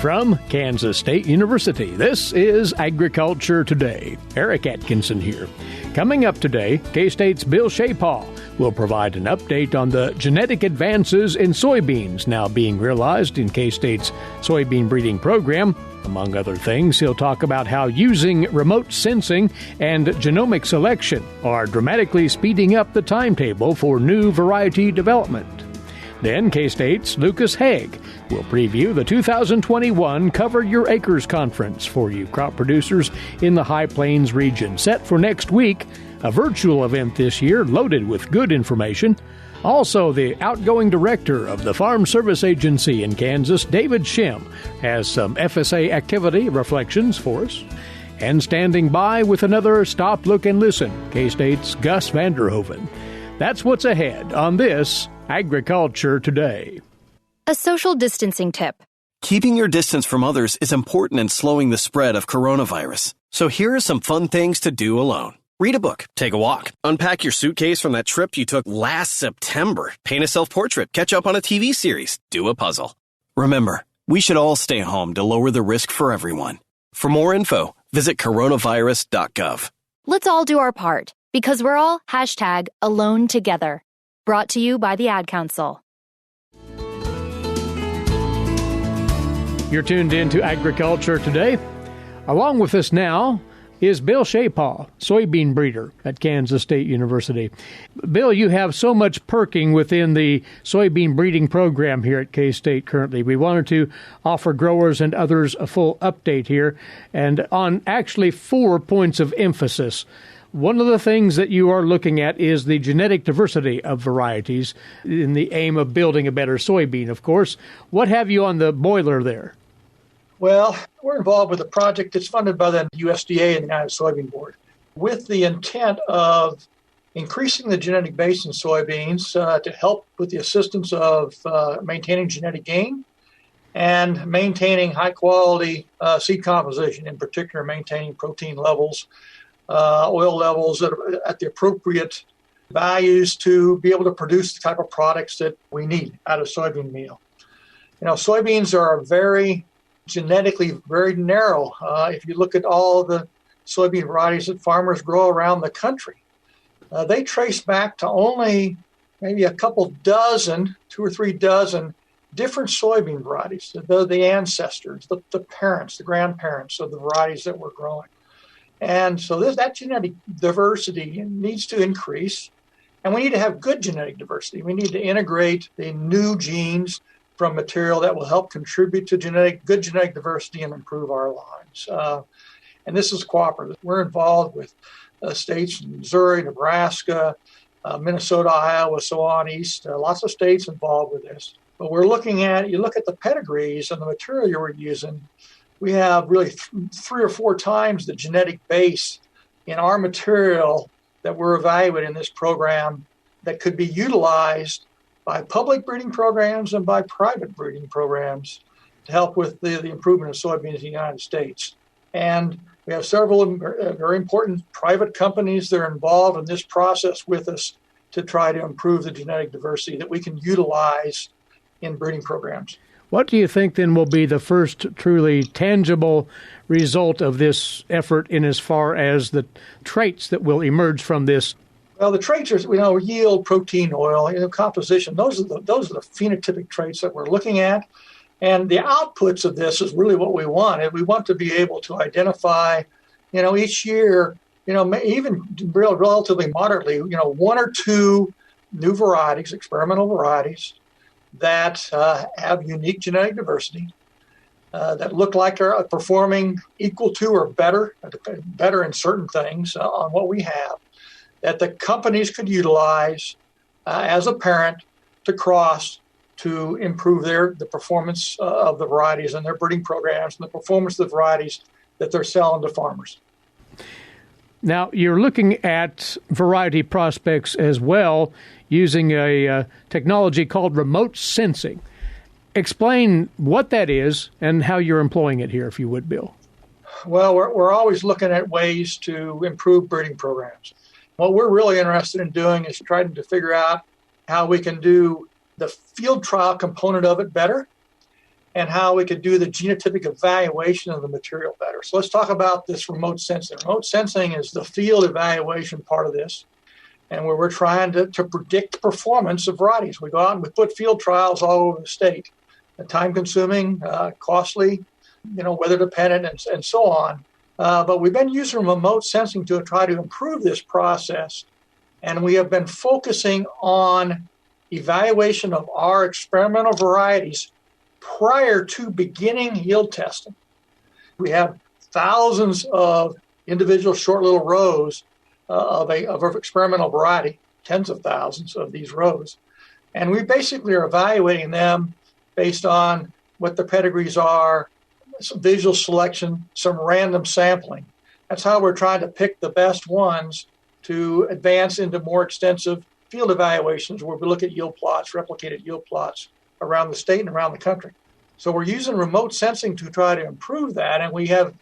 From Kansas State University, this is Agriculture Today. Eric Atkinson here. Coming up today, K-State's Bill Schapaugh will provide an update on the genetic advances in soybeans now being realized in K-State's soybean breeding program. Among other things, he'll talk about how using remote sensing and genomic selection are dramatically speeding up the timetable for new variety development. Then K-State's Lucas Haag will preview the 2021 Cover Your Acres Conference for you crop producers in the High Plains region, set for next week, a virtual event this year loaded with good information. Also, the outgoing director of the Farm Service Agency in Kansas, David Schemm, has some FSA activity reflections for us. And standing by with another Stop, Look, and Listen, K-State's Gus Vanderhoeven. That's what's ahead on this Agriculture Today. A social distancing tip. Keeping your distance from others is important in slowing the spread of coronavirus. So here are some fun things to do alone. Read a book, take a walk, unpack your suitcase from that trip you took last September, paint a self-portrait, catch up on a TV series, do a puzzle. Remember, we should all stay home to lower the risk for everyone. For more info, visit coronavirus.gov. Let's all do our part, because we're all #AloneTogether. Brought to you by the Ad Council. You're tuned in to Agriculture Today. Along with us now is Bill Schapaugh, soybean breeder at Kansas State University. Bill, you have so much perking within the soybean breeding program here at K-State currently. We wanted to offer growers and others a full update here and on actually 4 points of emphasis. One of the things that you are looking at is the genetic diversity of varieties in the aim of building a better soybean, of course. What have you on the boiler there? Well, we're involved with a project that's funded by the USDA and the United Soybean Board with the intent of increasing the genetic base in soybeans to help with the assistance of maintaining genetic gain and maintaining high-quality seed composition, in particular maintaining protein levels, oil levels at the appropriate values to be able to produce the type of products that we need out of soybean meal. You know, soybeans are very genetically very narrow. If you look at all the soybean varieties that farmers grow around the country, they trace back to only maybe a couple dozen, 2 or 3 dozen different soybean varieties. They're the ancestors, the parents, the grandparents of the varieties that we're growing. And so that genetic diversity needs to increase, and we need to have good genetic diversity. We need to integrate the new genes from material that will help contribute to good genetic diversity and improve our lives. And this is cooperative. We're involved with states in Missouri, Nebraska, Minnesota, Iowa, so on east. Lots of states involved with this. But you look at the pedigrees and the material you're using, we have really 3 or 4 times the genetic base in our material that we're evaluating in this program that could be utilized by public breeding programs and by private breeding programs to help with the improvement of soybeans in the United States. And we have several very important private companies that are involved in this process with us to try to improve the genetic diversity that we can utilize in breeding programs. What do you think then will be the first truly tangible result of this effort in as far as the traits that will emerge from this? Well, the traits are, yield, protein, oil, composition. Those are the phenotypic traits that we're looking at. And the outputs of this is really what we want. And we want to be able to identify, each year, even relatively moderately, 1 or 2 new varieties, experimental varieties, that have unique genetic diversity, that look like are performing equal to or better in certain things on what we have, that the companies could utilize as a parent to cross to improve the performance of the varieties and their breeding programs and the performance of the varieties that they're selling to farmers. Now, you're looking at variety prospects as well using a technology called remote sensing. Explain what that is and how you're employing it here, if you would, Bill. Well, we're always looking at ways to improve breeding programs. What we're really interested in doing is trying to figure out how we can do the field trial component of it better and how we could do the genotypic evaluation of the material better. So let's talk about this remote sensing. Remote sensing is the field evaluation part of this, and where we're trying to predict performance of varieties. We go out and we put field trials all over the state, time-consuming, costly, weather-dependent, and so on. But we've been using remote sensing to try to improve this process, and we have been focusing on evaluation of our experimental varieties prior to beginning yield testing. We have thousands of individual short little rows of an experimental variety, tens of thousands of these rows. And we basically are evaluating them based on what the pedigrees are, some visual selection, some random sampling. That's how we're trying to pick the best ones to advance into more extensive field evaluations where we look at yield plots, replicated yield plots around the state and around the country. So we're using remote sensing to try to improve that, and we have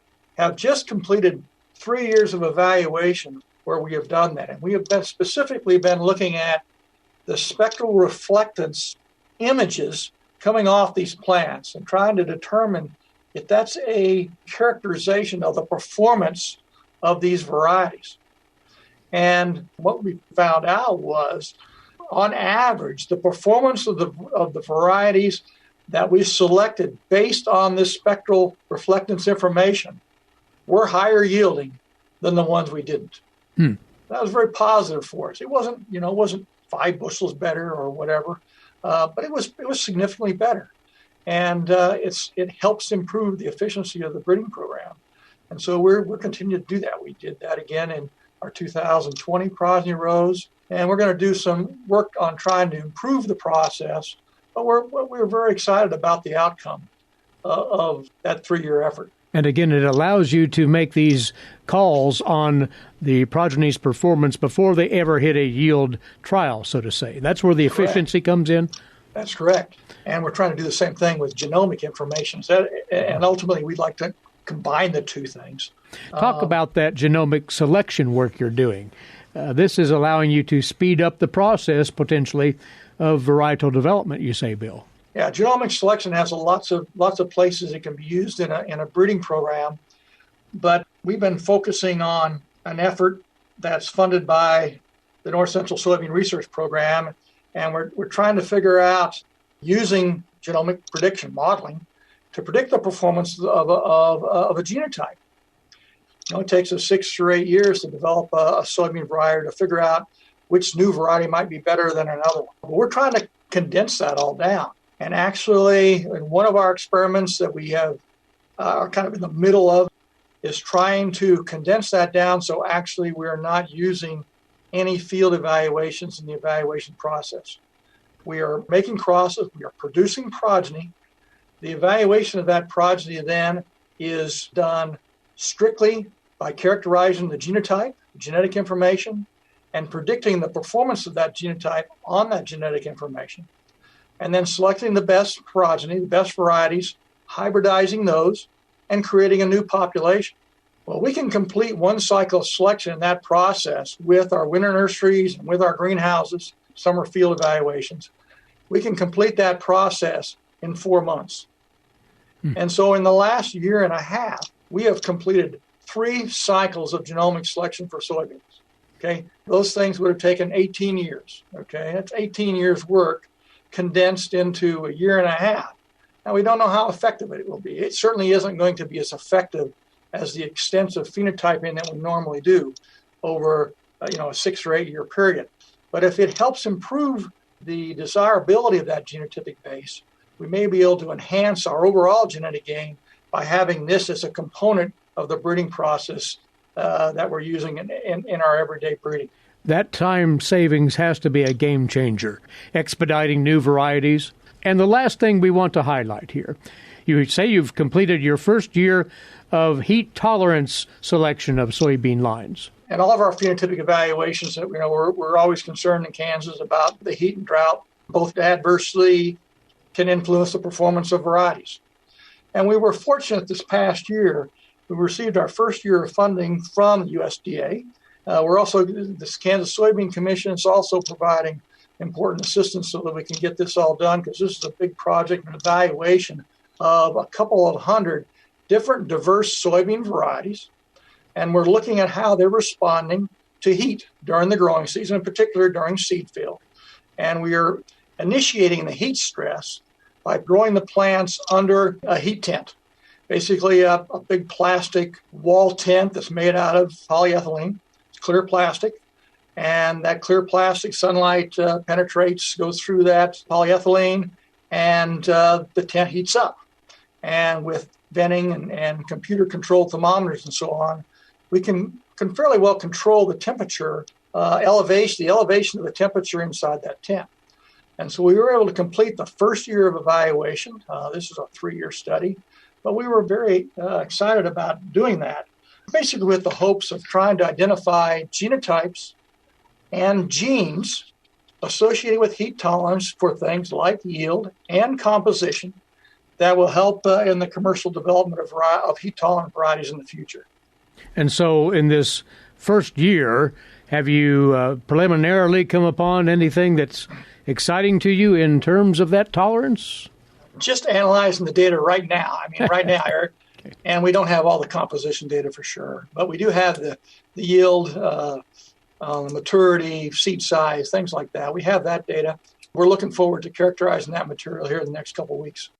just completed 3 years of evaluation where we have done that. And we have specifically been looking at the spectral reflectance images coming off these plants and trying to determine if that's a characterization of the performance of these varieties. And what we found out was, on average, the performance of the varieties that we selected based on this spectral reflectance information were higher yielding than the ones we didn't. That was very positive for us. It wasn't 5 bushels better or whatever, but it was significantly better. And it helps improve the efficiency of the breeding program. And so we're continuing to do that. We did that again in our 2020 progeny rows, and we're going to do some work on trying to improve the process. But we're very excited about the outcome of that 3-year effort. And again, it allows you to make these calls on the progeny's performance before they ever hit a yield trial, so to say. That's where the efficiency comes in? That's correct. And we're trying to do the same thing with genomic information. And ultimately, we'd like to combine the two things. Talk about that genomic selection work you're doing. This is allowing you to speed up the process, potentially, of varietal development, you say, Bill. Yeah, genomic selection has lots of places it can be used in a breeding program, but we've been focusing on an effort that's funded by the North Central Soybean Research Program, and we're trying to figure out, using genomic prediction modeling, to predict the performance of a genotype. It takes us 6 or 8 years to develop a soybean variety to figure out which new variety might be better than another one. But we're trying to condense that all down. And actually, in one of our experiments that we have are kind of in the middle of is trying to condense that down so actually we're not using any field evaluations in the evaluation process. We are making crosses, we are producing progeny. The evaluation of that progeny then is done strictly by characterizing the genotype, genetic information, and predicting the performance of that genotype on that genetic information. And then selecting the best progeny, the best varieties, hybridizing those, and creating a new population. Well, we can complete one cycle of selection in that process with our winter nurseries and with our greenhouses, summer field evaluations. We can complete that process in 4 months. And so in the last year and a half, we have completed 3 cycles of genomic selection for soybeans. Okay, those things would have taken 18 years. Okay, that's 18 years' work condensed into a year and a half. Now, we don't know how effective it will be. It certainly isn't going to be as effective as the extensive phenotyping that we normally do over a 6 or 8 year period. But if it helps improve the desirability of that genotypic base, we may be able to enhance our overall genetic gain by having this as a component of the breeding process that we're using in our everyday breeding. That time savings has to be a game changer, expediting new varieties. And the last thing we want to highlight here, you say you've completed your first year of heat tolerance selection of soybean lines. And all of our phenotypic evaluations, we're always concerned in Kansas about the heat and drought, both adversely can influence the performance of varieties. And we were fortunate this past year. We received our first year of funding from the USDA. We're also, this Kansas Soybean Commission is also providing important assistance so that we can get this all done, because this is a big project and evaluation of a couple of hundred different diverse soybean varieties, and we're looking at how they're responding to heat during the growing season, in particular during seed field. And we are initiating the heat stress by growing the plants under a heat tent, basically a big plastic wall tent that's made out of polyethylene. It's clear plastic, and that clear plastic sunlight penetrates, goes through that polyethylene, and the tent heats up. And with venting and computer-controlled thermometers and so on, we can fairly well control the temperature elevation of the temperature inside that tent. And so we were able to complete the first year of evaluation. This is a 3-year study, but we were very excited about doing that, basically with the hopes of trying to identify genotypes and genes associated with heat tolerance for things like yield and composition that will help in the commercial development of heat-tolerant varieties in the future. And so in this first year, have you preliminarily come upon anything that's exciting to you in terms of that tolerance? Just analyzing the data right now. Right now, Eric, okay. And we don't have all the composition data for sure, but we do have the yield, maturity, seed size, things like that. We have that data. We're looking forward to characterizing that material here in the next couple of weeks.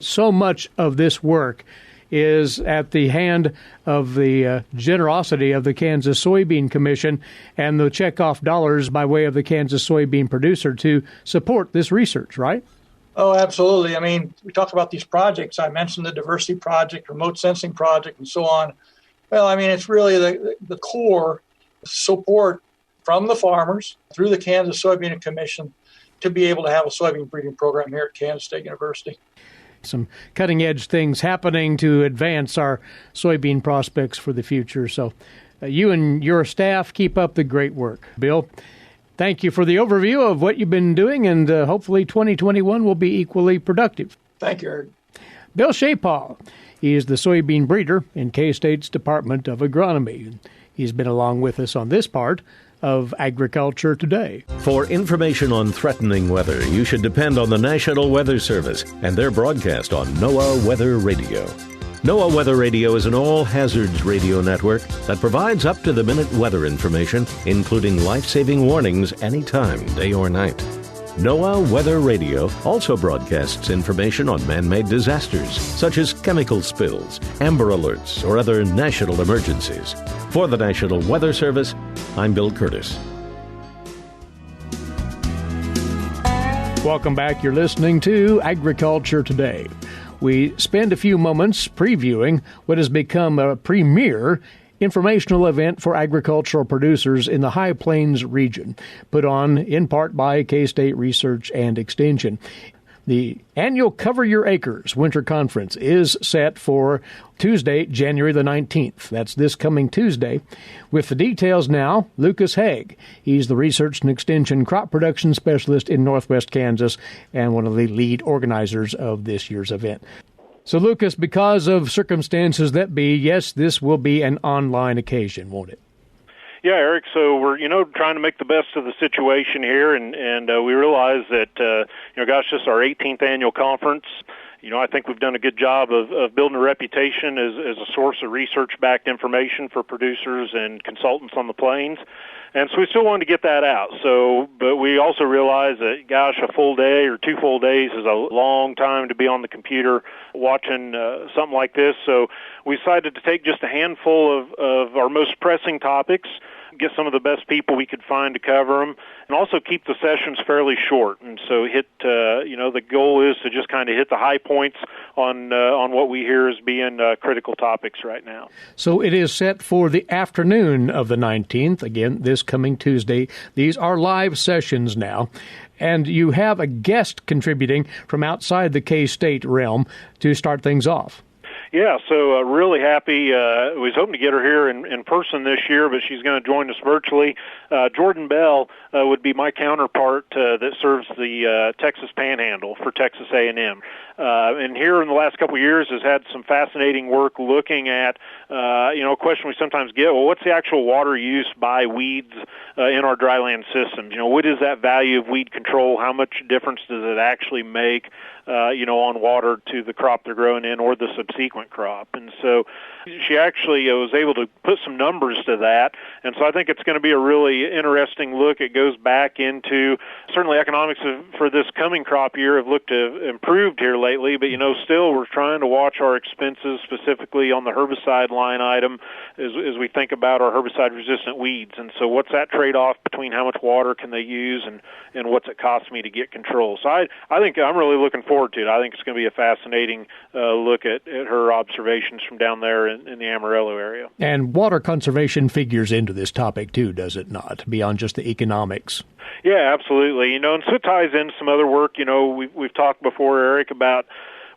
So much of this work is at the hand of the generosity of the Kansas Soybean Commission and the checkoff dollars by way of the Kansas soybean producer to support this research, right? Oh, absolutely. We talked about these projects. I mentioned the diversity project, remote sensing project, and so on. Well, it's really the core support from the farmers through the Kansas Soybean Commission to be able to have a soybean breeding program here at Kansas State University. Some cutting-edge things happening to advance our soybean prospects for the future. So you and your staff keep up the great work. Bill, thank you for the overview of what you've been doing, and hopefully 2021 will be equally productive. Thank you, Eric. Bill Schapaugh, he is the soybean breeder in K-State's Department of Agronomy. He's been along with us on this part of Agriculture Today. For information on threatening weather, you should depend on the National Weather Service and their broadcast on NOAA Weather Radio. NOAA Weather Radio is an all-hazards radio network that provides up-to-the-minute weather information, including life-saving warnings anytime, day or night. NOAA Weather Radio also broadcasts information on man-made disasters, such as chemical spills, amber alerts, or other national emergencies. For the National Weather Service, I'm Bill Curtis. Welcome back. You're listening to Agriculture Today. We spend a few moments previewing what has become a premier informational event for agricultural producers in the High Plains region, put on in part by K-State Research and Extension. The annual Cover Your Acres Winter Conference is set for Tuesday, January the 19th. That's this coming Tuesday. With the details now, Lucas Haag. He's the Research and Extension Crop Production Specialist in Northwest Kansas and one of the lead organizers of this year's event. So, Lucas, because of circumstances that be, yes, this will be an online occasion, won't it? Yeah, Eric, so we're, trying to make the best of the situation here, and we realize that, this is our 18th annual conference. I think we've done a good job of building a reputation as a source of research-backed information for producers and consultants on the plains. And so we still wanted to get that out. But we also realize that, a full day or 2 full days is a long time to be on the computer watching something like this. So we decided to take just a handful of our most pressing topics, get some of the best people we could find to cover them, and also keep the sessions fairly short. And so the goal is to just kind of hit the high points on what we hear as being critical topics right now. So it is set for the afternoon of the 19th, again, this coming Tuesday. These are live sessions now. And you have a guest contributing from outside the K-State realm to start things off. Yeah, so really happy. We was hoping to get her here in person this year, but she's going to join us virtually. Jordan Bell would be my counterpart that serves the Texas Panhandle for Texas A&M. And here in the last couple of years has had some fascinating work looking at, a question we sometimes get, well, what's the actual water use by weeds in our dryland systems? What is that value of weed control? How much difference does it actually make? on water to the crop they're growing in or the subsequent crop. And so she actually was able to put some numbers to that. And so I think it's going to be a really interesting look. It goes back into, certainly economics for this coming crop year have looked to have improved here lately, but, still we're trying to watch our expenses specifically on the herbicide line item as we think about our herbicide-resistant weeds. And so what's that trade-off between how much water can they use and what's it cost me to get control? So I think I'm really looking forward to it. I think it's going to be a fascinating look at her observations from down there in the Amarillo area. And water conservation figures into this topic too, does it not, beyond just the economics? Yeah, absolutely. And so it ties in some other work. We've talked before, Eric, about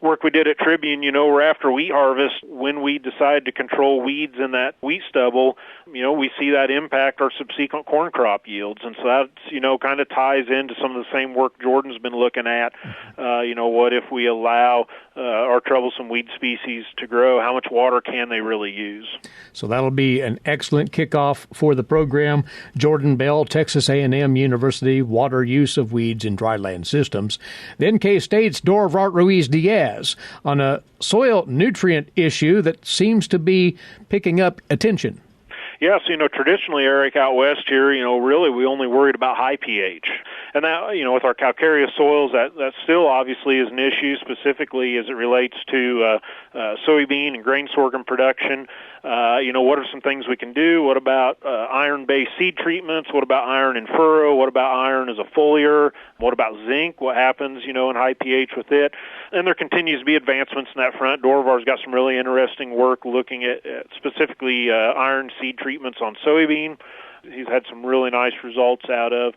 work we did at Tribune, we're after wheat harvest. When we decide to control weeds in that wheat stubble, we see that impact our subsequent corn crop yields. And so that's, kind of ties into some of the same work Jordan's been looking at. What if we allow our troublesome weed species to grow? How much water can they really use? So that'll be an excellent kickoff for the program. Jordan Bell, Texas A&M University, Water Use of Weeds in Dryland Systems. Then K-State's Dorvart Ruiz-Diaz on a soil nutrient issue that seems to be picking up attention. Yes, traditionally, Eric, out west here, really we only worried about high pH. And that, with our calcareous soils, that still obviously is an issue, specifically as it relates to soybean and grain sorghum production. What are some things we can do? What about iron-based seed treatments? What about iron in furrow? What about iron as a foliar? What about zinc? What happens, in high pH with it? And there continues to be advancements in that front. Dorvar's got some really interesting work looking at specifically iron seed treatments on soybean. He's had some really nice results out of.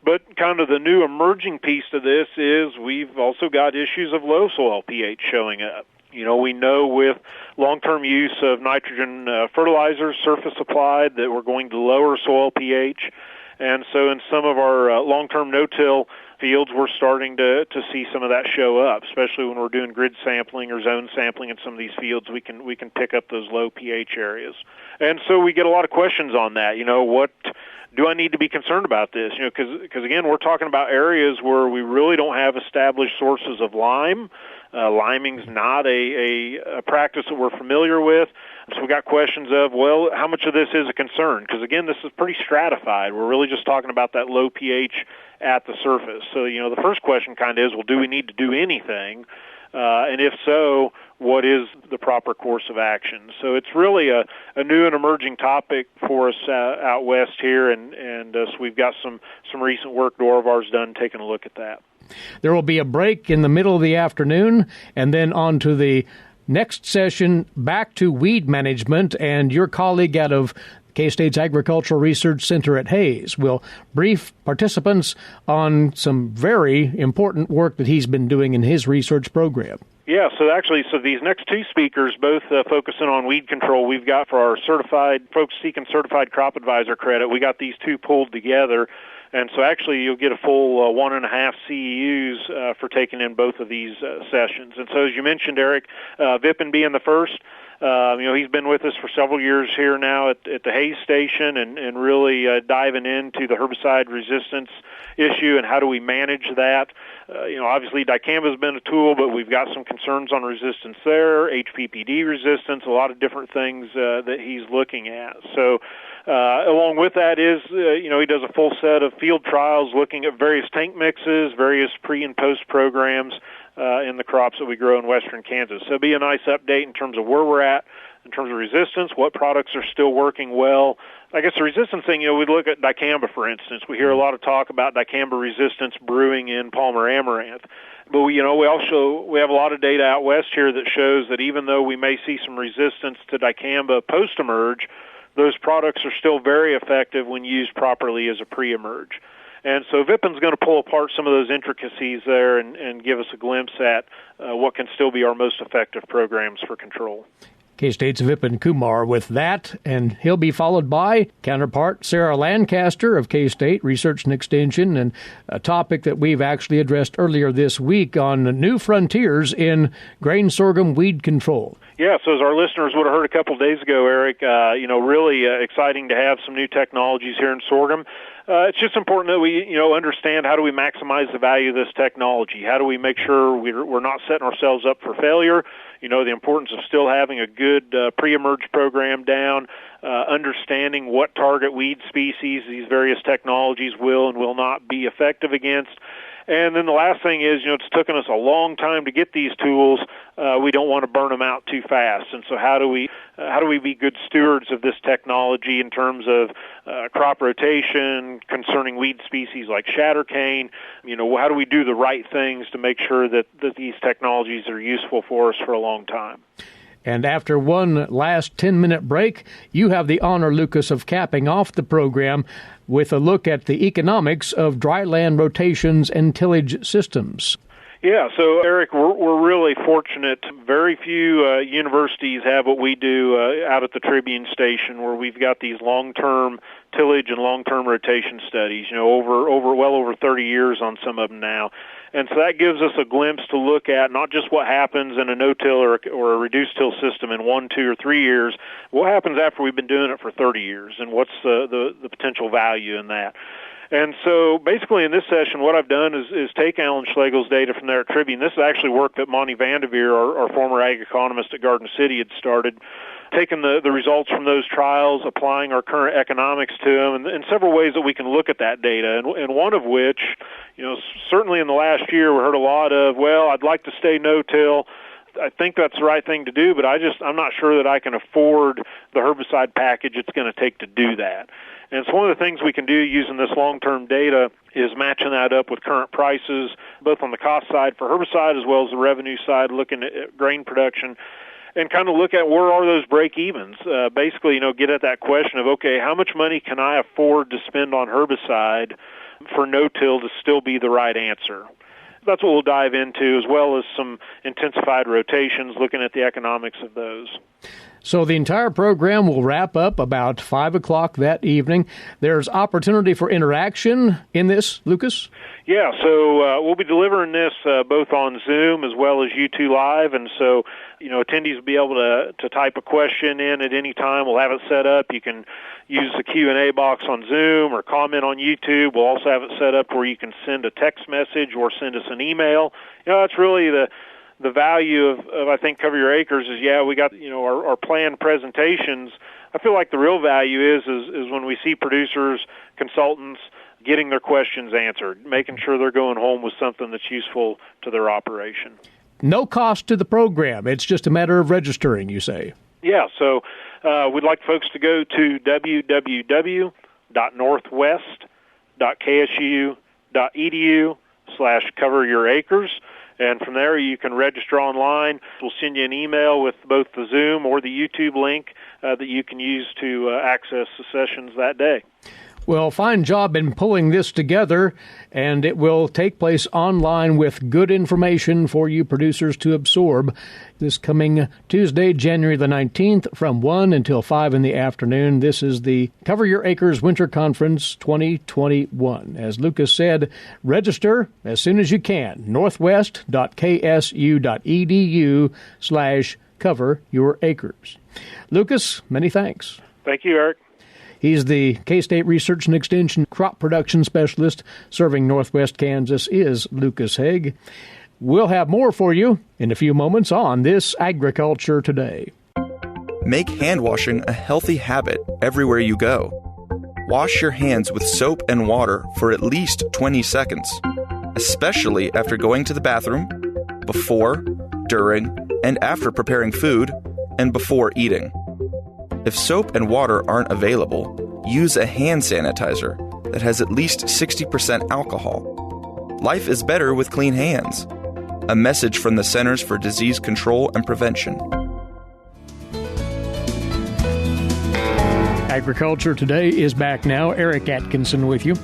But kind of the new emerging piece to this is we've also got issues of low soil pH showing up. We know with long-term use of nitrogen fertilizers, surface applied, that we're going to lower soil pH. And so in some of our long-term no-till fields, we're starting to see some of that show up, especially when we're doing grid sampling or zone sampling in some of these fields. We can pick up those low pH areas. And so we get a lot of questions on that. What do I need to be concerned about this? Because again, we're talking about areas where we really don't have established sources of lime. Liming's not a practice that we're familiar with. So we got questions of, well, how much of this is a concern? Because again, this is pretty stratified. We're really just talking about that low pH at the surface. So, the first question kind of is, well, do we need to do anything? And if so, what is the proper course of action? So it's really a new and emerging topic for us out west here, and so we've got some recent work Dorvar's done taking a look at that. There will be a break in the middle of the afternoon, and then on to the next session, back to weed management, and your colleague out of K-State's Agricultural Research Center at Hayes will brief participants on some very important work that he's been doing in his research program. Yeah, so these next two speakers, both focusing on weed control, we've got for our certified folks seeking certified crop advisor credit, we got these two pulled together. And so actually you'll get a full 1.5 CEUs for taking in both of these sessions. And so as you mentioned, Eric, Vipin being the first, he's been with us for several years here now at the Hayes Station and really diving into the herbicide resistance issue and how do we manage that. Obviously dicamba's been a tool, but we've got some concerns on resistance there, HPPD resistance, a lot of different things that he's looking at. So along with that is, he does a full set of field trials looking at various tank mixes, various pre- and post programs in the crops that we grow in western Kansas. So it'll be a nice update in terms of where we're at, in terms of resistance, what products are still working well. I guess the resistance thing, we look at dicamba, for instance. We hear a lot of talk about dicamba resistance brewing in Palmer amaranth. But, we have a lot of data out west here that shows that even though we may see some resistance to dicamba post-emerge, those products are still very effective when used properly as a pre-emerge. And so Vipin's going to pull apart some of those intricacies there and give us a glimpse at what can still be our most effective programs for control. K-State's Vipin Kumar with that, and he'll be followed by counterpart Sarah Lancaster of K-State Research and Extension, and a topic that we've actually addressed earlier this week on new frontiers in grain sorghum weed control. Yeah, so as our listeners would have heard a couple of days ago, Eric, really exciting to have some new technologies here in sorghum. It's just important that we, understand how do we maximize the value of this technology? How do we make sure we're not setting ourselves up for failure? The importance of still having a good pre-emerge program down, understanding what target weed species these various technologies will and will not be effective against. And then the last thing is, it's taken us a long time to get these tools. We don't want to burn them out too fast. And so how do we be good stewards of this technology in terms of crop rotation, concerning weed species like shattercane? How do we do the right things to make sure that these technologies are useful for us for a long time? And after one last 10-minute break, you have the honor, Lucas, of capping off the program with a look at the economics of dryland rotations and tillage systems. Yeah, so Eric, we're really fortunate. Very few universities have what we do out at the Tribune Station, where we've got these long-term tillage and long-term rotation studies, well over 30 years on some of them now. And so that gives us a glimpse to look at not just what happens in a no-till or a reduced-till system in 1, 2, or 3 years, what happens after we've been doing it for 30 years, and what's the potential value in that. And so basically in this session, what I've done is take Alan Schlegel's data from there at Tribune. This is actually work that Monty Vanderveer, our former ag economist at Garden City, had started, taking the results from those trials, applying our current economics to them, and several ways that we can look at that data. And one of which, certainly in the last year, we heard a lot of, well, I'd like to stay no-till. I think that's the right thing to do, but I'm not sure that I can afford the herbicide package it's going to take to do that. And so one of the things we can do using this long-term data is matching that up with current prices, both on the cost side for herbicide as well as the revenue side, looking at grain production, and kind of look at where are those break-evens. Basically, get at that question of, okay, how much money can I afford to spend on herbicide for no-till to still be the right answer? That's what we'll dive into, as well as some intensified rotations, looking at the economics of those. So the entire program will wrap up about 5 o'clock that evening. There's opportunity for interaction in this, Lucas? Yeah, so we'll be delivering this both on Zoom as well as YouTube Live, and so attendees will be able to type a question in at any time. We'll have it set up. You can use the Q&A box on Zoom or comment on YouTube. We'll also have it set up where you can send a text message or send us an email. That's really the value of I think Cover Your Acres is, we got our planned presentations. I feel like the real value is when we see producers, consultants getting their questions answered, making sure they're going home with something that's useful to their operation. No cost to the program. It's just a matter of registering, you say. Yeah, so we'd like folks to go to www.northwest.ksu.edu/coveryouracres. And from there, you can register online. We'll send you an email with both the Zoom or the YouTube link that you can use to access the sessions that day. Well, fine job in pulling this together, and it will take place online with good information for you producers to absorb this coming Tuesday, January the 19th, from 1 until 5 in the afternoon. This is the Cover Your Acres Winter Conference 2021. As Lucas said, register as soon as you can. northwest.ksu.edu/coveryouracres. Lucas, many thanks. Thank you, Eric. He's the K-State Research and Extension Crop Production Specialist serving Northwest Kansas, is Lucas Haag. We'll have more for you in a few moments on This Agriculture Today. Make hand washing a healthy habit everywhere you go. Wash your hands with soap and water for at least 20 seconds, especially after going to the bathroom, before, during, and after preparing food, and before eating. If soap and water aren't available, use a hand sanitizer that has at least 60% alcohol. Life is better with clean hands. A message from the Centers for Disease Control and Prevention. Agriculture Today is back now. Eric Atkinson with you.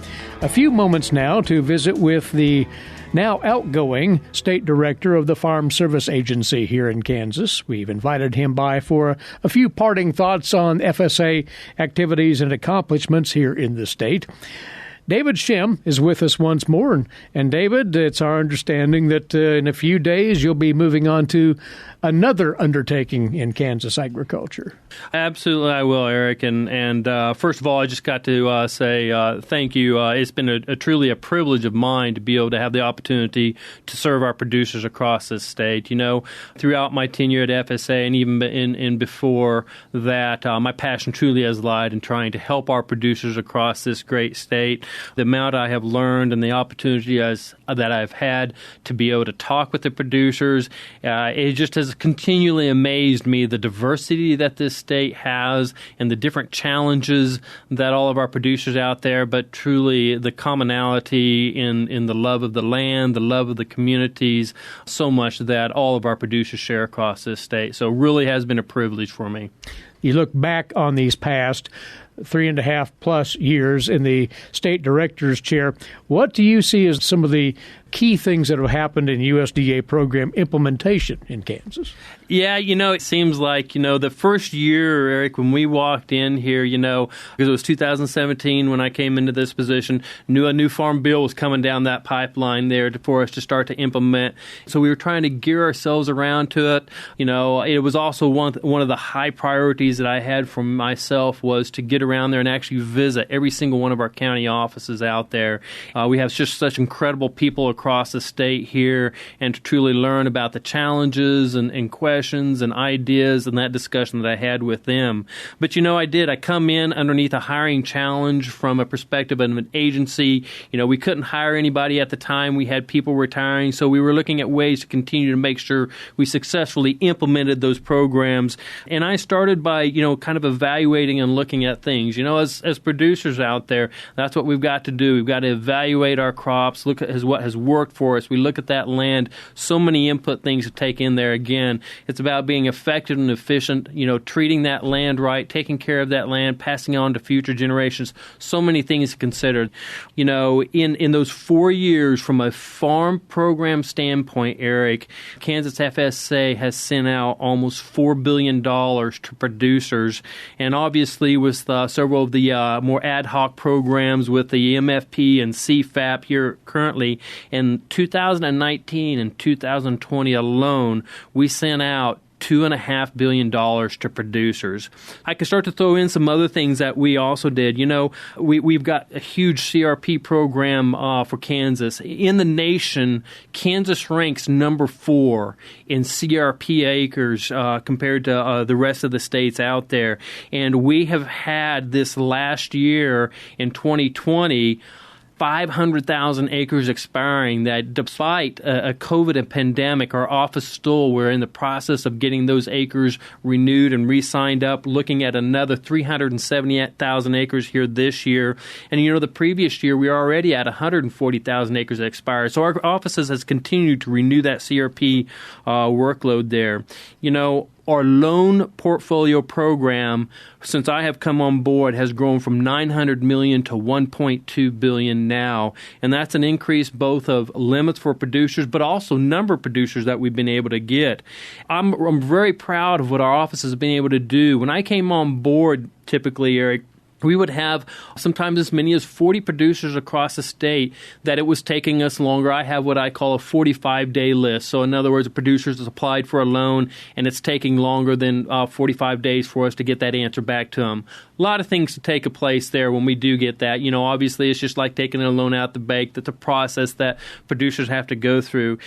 A few moments now to visit with the now outgoing State Director of the Farm Service Agency here in Kansas. We've invited him by for a few parting thoughts on FSA activities and accomplishments here in the state. David Schemm is with us once more. And David, it's our understanding that in a few days you'll be moving on to another undertaking in Kansas agriculture. Absolutely, I will, Eric. And first of all, I just got to say thank you. It's been truly a privilege of mine to be able to have the opportunity to serve our producers across this state. You know, throughout my tenure at FSA and even in before that, my passion truly has lied in trying to help our producers across this great state. The amount I have learned and the opportunity that I've had to be able to talk with the producers, it just has continually amazed me, the diversity that this state has and the different challenges that all of our producers out there, but truly the commonality in the love of the land, the love of the communities, so much that all of our producers share across this state. So it really has been a privilege for me. You look back on these past 3.5 plus years in the state director's chair. What do you see as some of the key things that have happened in USDA program implementation in Kansas? Yeah, it seems like, the first year, Eric, when we walked in here, because it was 2017 when I came into this position, knew a new farm bill was coming down that pipeline there for us to start to implement. So we were trying to gear ourselves around to it. It was also one of the high priorities that I had for myself was to get around there and actually visit every single one of our county offices out there. We have just such incredible people across the state here, and to truly learn about the challenges and questions and ideas and that discussion that I had with them. But I come in underneath a hiring challenge from a perspective of an agency. We couldn't hire anybody at the time. We had people retiring, so we were looking at ways to continue to make sure we successfully implemented those programs. And I started by, kind of evaluating and looking at things. As producers out there, that's what we've got to do. We've got to evaluate our crops, look at what has worked for us. We look at that land, so many input things to take in there. Again, it's about being effective and efficient, treating that land right, taking care of that land, passing on to future generations. So many things to consider. In those 4 years from a farm program standpoint, Eric, Kansas FSA has sent out almost $4 billion to producers. And obviously with several of the more ad hoc programs with the MFP and CFAP here currently, in 2019 and 2020 alone, we sent out $2.5 billion to producers. I could start to throw in some other things that we also did. We've got a huge CRP program for Kansas. In the nation, Kansas ranks number 4 in CRP acres compared to the rest of the states out there. And we have had this last year in 2020, 500,000 acres expiring, that despite a COVID and pandemic, our office still, we're in the process of getting those acres renewed and re-signed up, looking at another 378,000 acres here this year. And, the previous year, we were already at 140,000 acres that expired. So our offices has continued to renew that CRP workload there. Our loan portfolio program, since I have come on board, has grown from $900 million to $1.2 billion now. And that's an increase both of limits for producers, but also number of producers that we've been able to get. I'm very proud of what our office has been able to do. When I came on board, typically, Eric, we would have sometimes as many as 40 producers across the state that it was taking us longer. I have what I call a 45-day list. So in other words, a producer has applied for a loan, and it's taking longer than 45 days for us to get that answer back to them. A lot of things to take place there when we do get that. Obviously, it's just like taking a loan out the bank. That's a process that producers have to go through.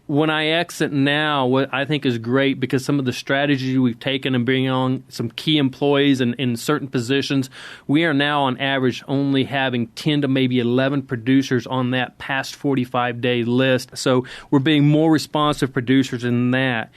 When I exit now, what I think is great, because some of the strategies we've taken and bringing on some key employees in certain positions, we are now on average only having 10 to maybe 11 producers on that past 45-day list. So we're being more responsive producers in that.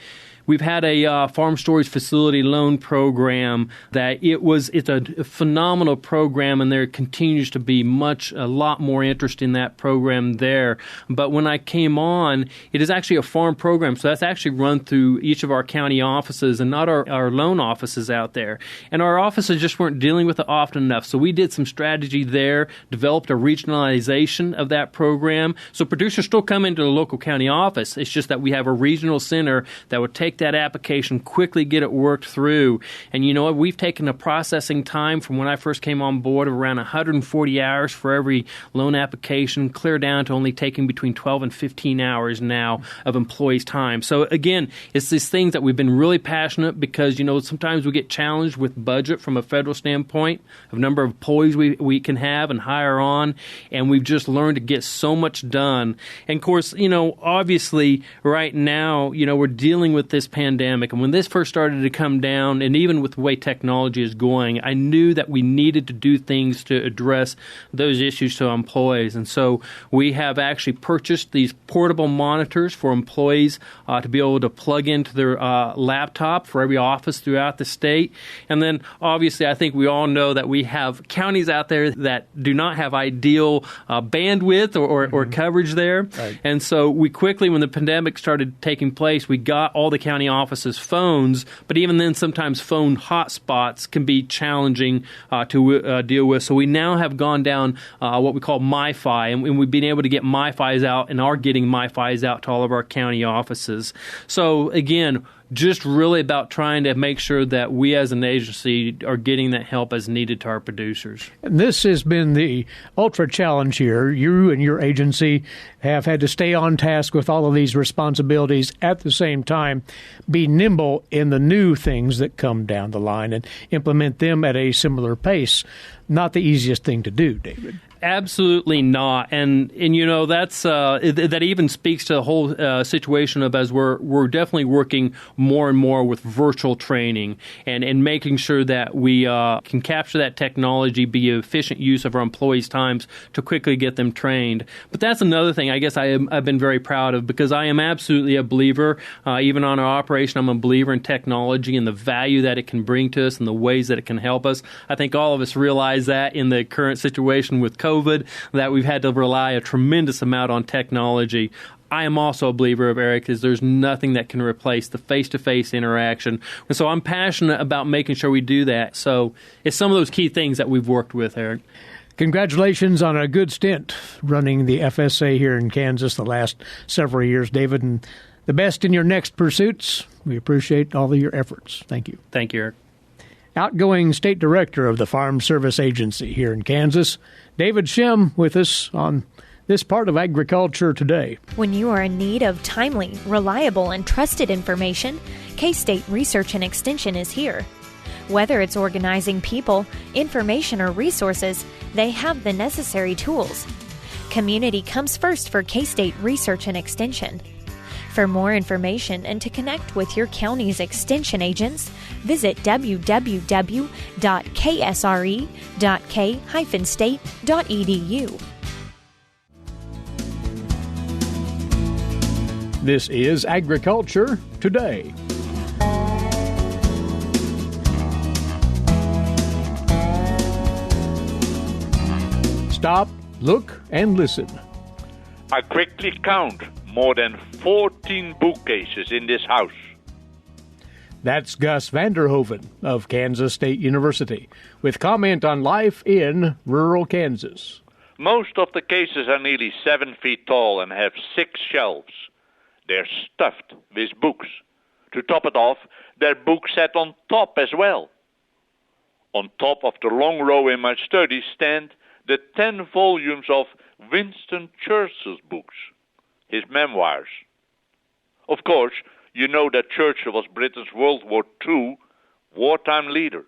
We've had a farm storage facility loan program that it's a phenomenal program, and there continues to be a lot more interest in that program there. But when I came on, it is actually a farm program, so that's actually run through each of our county offices and not our loan offices out there. And our offices just weren't dealing with it often enough, so we did some strategy there, developed a regionalization of that program. So producers still come into the local county office. It's just that we have a regional center that would take take that application, quickly get it worked through. And you know what? We've taken a processing time from when I first came on board of around 140 hours for every loan application, clear down to only taking between 12 and 15 hours now of employees' time. So again, it's these things that we've been really passionate because, you know, sometimes we get challenged with budget from a federal standpoint of number of employees we can have and hire on, and we've just learned to get so much done. And of course, you know, obviously right now, you know, we're dealing with this pandemic, and when this first started to come down, and even with the way technology is going, I knew that we needed to do things to address those issues to employees. And so we have actually purchased these portable monitors for employees to be able to plug into their laptop for every office throughout the state. And then obviously I think we all know that we have counties out there that do not have ideal bandwidth or coverage there. Right. And so we quickly, when the pandemic started taking place, we got all the county offices phones, but even then sometimes phone hotspots can be challenging to deal with. So we now have gone down what we call MiFi, and we've been able to get MiFis out and are getting MiFis out to all of our county offices. So again, just really about trying to make sure that we as an agency are getting that help as needed to our producers. And this has been the ultra challenge here. You and your agency have had to stay on task with all of these responsibilities at the same time, be nimble in the new things that come down the line and implement them at a similar pace. Not the easiest thing to do, David. Absolutely not, and you know that's that even speaks to the whole situation of as we're definitely working more and more with virtual training and making sure that we can capture that technology, be efficient use of our employees' times to quickly get them trained. But that's another thing I guess I've been very proud of, because I am absolutely a believer, even on our operation, I'm a believer in technology and the value that it can bring to us and the ways that it can help us. I think all of us realize that in the current situation with COVID, that we've had to rely a tremendous amount on technology. I am also a believer of, Eric, is there's nothing that can replace the face-to-face interaction. And so I'm passionate about making sure we do that. So it's some of those key things that we've worked with, Eric. Congratulations on a good stint running the FSA here in Kansas the last several years, David, and the best in your next pursuits. We appreciate all of your efforts. Thank you. Thank you, Eric. Outgoing State Director of the Farm Service Agency here in Kansas, David Schemm, with us on this part of Agriculture Today. When you are in need of timely, reliable, and trusted information, K-State Research and Extension is here. Whether it's organizing people, information, or resources, they have the necessary tools. Community comes first for K-State Research and Extension. For more information and to connect with your county's extension agents, visit www.ksre.k-state.edu. This is Agriculture Today. Stop, look, and listen. I quickly count more than 14 bookcases in this house. That's Gus Vanderhoeven of Kansas State University with comment on life in rural Kansas. Most of the cases are nearly 7 feet tall and have 6 shelves. They're stuffed with books. To top it off, there are books set on top as well. On top of the long row in my study stand the 10 volumes of Winston Churchill's books, his memoirs. Of course, you know that Churchill was Britain's World War II wartime leader.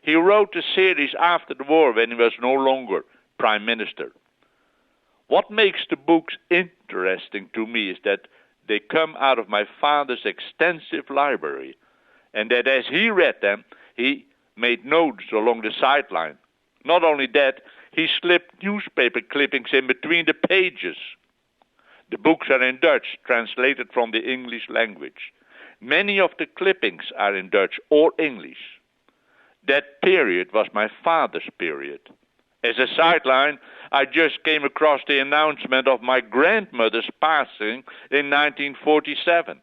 He wrote the series after the war when he was no longer Prime Minister. What makes the books interesting to me is that they come out of my father's extensive library, and that as he read them, he made notes along the sideline. Not only that, he slipped newspaper clippings in between the pages. The books are in Dutch, translated from the English language. Many of the clippings are in Dutch or English. That period was my father's period. As a sideline, I just came across the announcement of my grandmother's passing in 1947.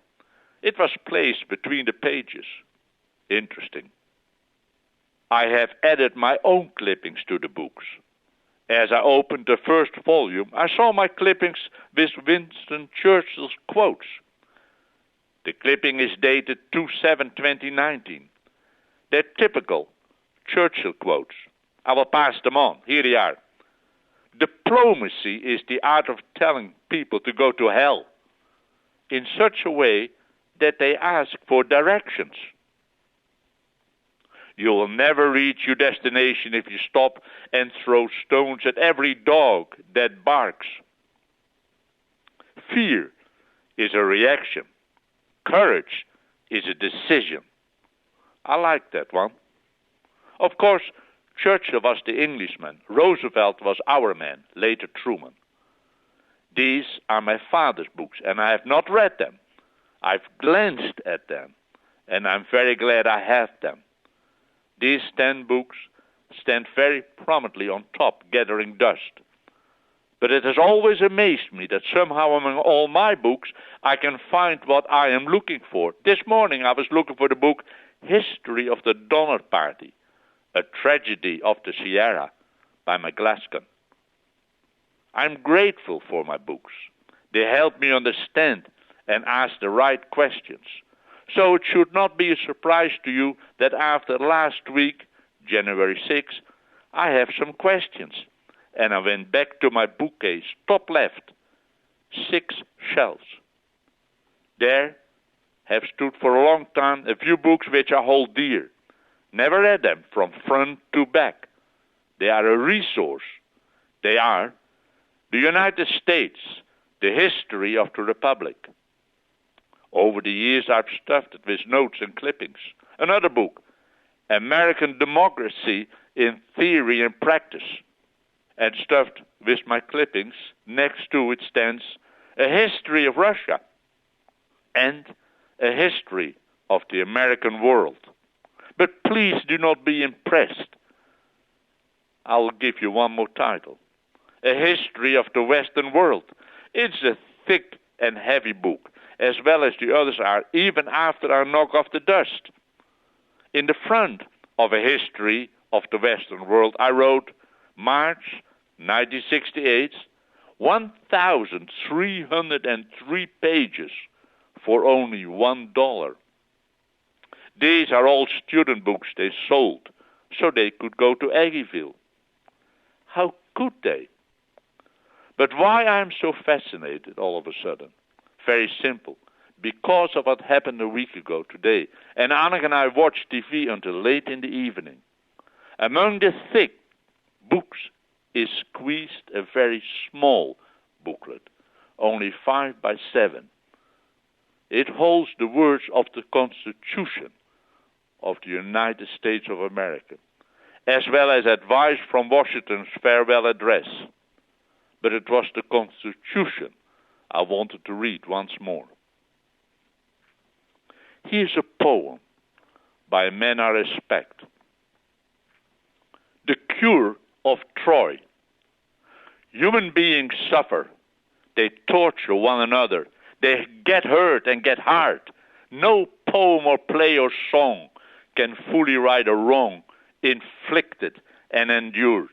It was placed between the pages. Interesting. I have added my own clippings to the books. As I opened the first volume, I saw my clippings with Winston Churchill's quotes. The clipping is dated 2/7/2019. They're typical Churchill quotes. I will pass them on. Here they are. Diplomacy is the art of telling people to go to hell in such a way that they ask for directions. You will never reach your destination if you stop and throw stones at every dog that barks. Fear is a reaction. Courage is a decision. I like that one. Of course, Churchill was the Englishman. Roosevelt was our man, later Truman. These are my father's books, and I have not read them. I've glanced at them, and I'm very glad I have them. These 10 books stand very prominently on top, gathering dust. But it has always amazed me that somehow among all my books, I can find what I am looking for. This morning I was looking for the book History of the Donner Party, A Tragedy of the Sierra by McGlaskin. I'm grateful for my books. They help me understand and ask the right questions. So it should not be a surprise to you that after last week, January 6, I have some questions. And I went back to my bookcase, top left, 6 shelves. There have stood for a long time a few books which I hold dear. Never read them from front to back. They are a resource. They are the United States, the history of the Republic. Over the years, I've stuffed it with notes and clippings. Another book, American Democracy in Theory and Practice. And stuffed with my clippings, next to it stands A History of Russia and A History of the American World. But please do not be impressed. I will give you one more title. A History of the Western World. It's a thick and heavy book, as well as the others are, even after I knock off the dust. In the front of A History of the Western World, I wrote March 1968, 1,303 pages for only $1. These are all student books they sold, so they could go to Aggieville. How could they? But why I'm so fascinated all of a sudden? Very simple. Because of what happened a week ago today. And Anneke and I watched TV until late in the evening. Among the thick books is squeezed a very small booklet, only 5 by 7. It holds the words of the Constitution of the United States of America, as well as advice from Washington's farewell address. But it was the Constitution I wanted to read once more. Here's a poem by a man I respect. The Cure of Troy. Human beings suffer. They torture one another. They get hurt and get hard. No poem or play or song can fully right a wrong inflicted and endured.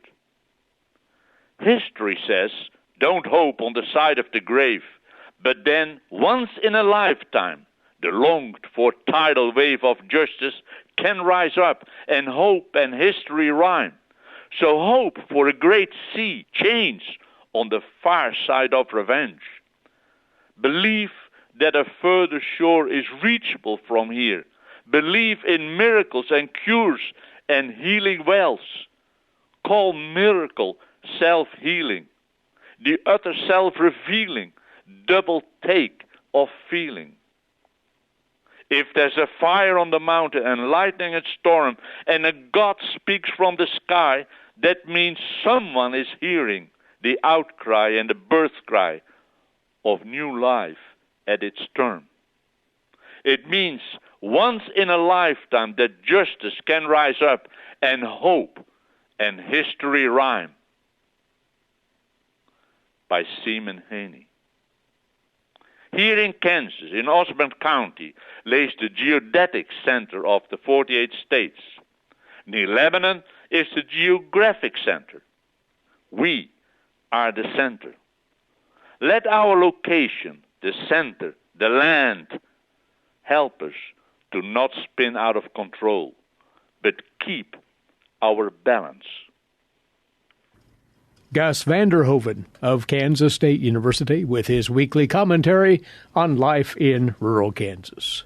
History says, don't hope on the side of the grave, but then once in a lifetime, the longed-for tidal wave of justice can rise up, and hope and history rhyme. So hope for a great sea change on the far side of revenge. Believe that a further shore is reachable from here. Believe in miracles and cures and healing wells. Call miracle self-healing, the utter self-revealing double take of feeling. If there's a fire on the mountain and lightning and storm, and a God speaks from the sky, that means someone is hearing the outcry and the birth cry of new life at its term. It means once in a lifetime that justice can rise up and hope and history rhyme. By Seaman Haney. Here in Kansas, in Osborne County, lays the geodetic center of the 48 states. Near Lebanon is the geographic center. We are the center. Let our location, the center, the land, help us to not spin out of control, but keep our balance. Gus Vander Hoeven of Kansas State University with his weekly commentary on life in rural Kansas.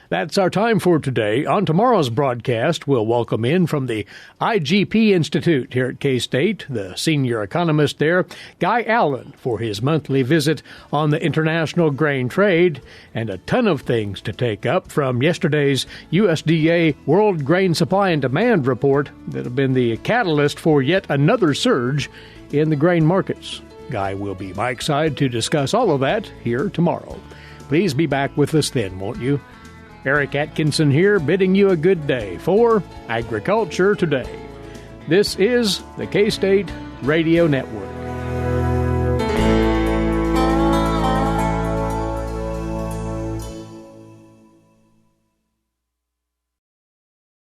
That's our time for today. On tomorrow's broadcast, we'll welcome in from the IGP Institute here at K-State, the senior economist there, Guy Allen, for his monthly visit on the international grain trade, and a ton of things to take up from yesterday's USDA World Grain Supply and Demand report that have been the catalyst for yet another surge in the grain markets. Guy will be Mike's side to discuss all of that here tomorrow. Please be back with us then, won't you? Eric Atkinson here, bidding you a good day for Agriculture Today. This is the K-State Radio Network.